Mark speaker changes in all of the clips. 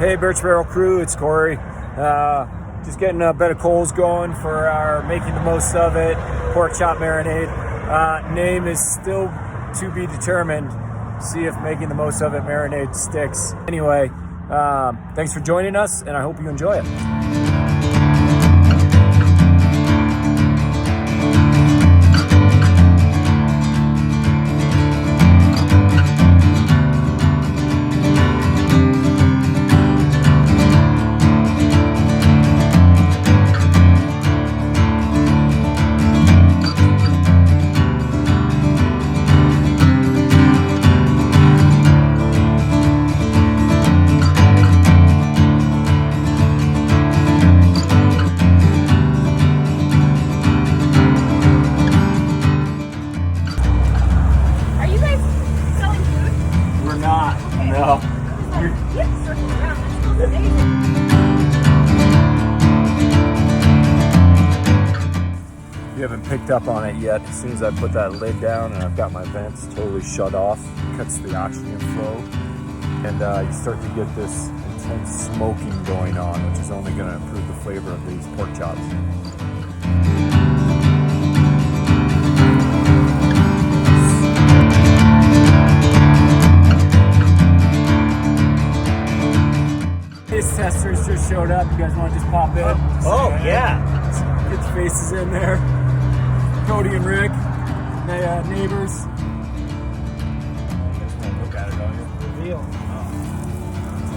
Speaker 1: Hey, Birch Barrel crew, it's Corey. Just getting a bit of coals going for our making the most of it pork chop marinade. Name is still to be determined. See if making the most of it marinade sticks. Anyway, thanks for joining us, and I hope you enjoy it. No. You haven't picked up on it yet. As soon as I put that lid down and I've got my vents totally shut off, it cuts the oxygen flow, and you start to get this intense smoking going on, which is only going to improve the flavor of these pork chops. Testers just showed up. You guys want to just pop in?
Speaker 2: Oh, yeah.
Speaker 1: Get your faces in there. Cody and Rick, neighbors.
Speaker 2: Look at it, don't you? Reveal.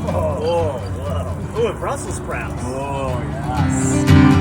Speaker 2: Oh, whoa. Ooh, and Brussels sprouts.
Speaker 1: Oh, yes.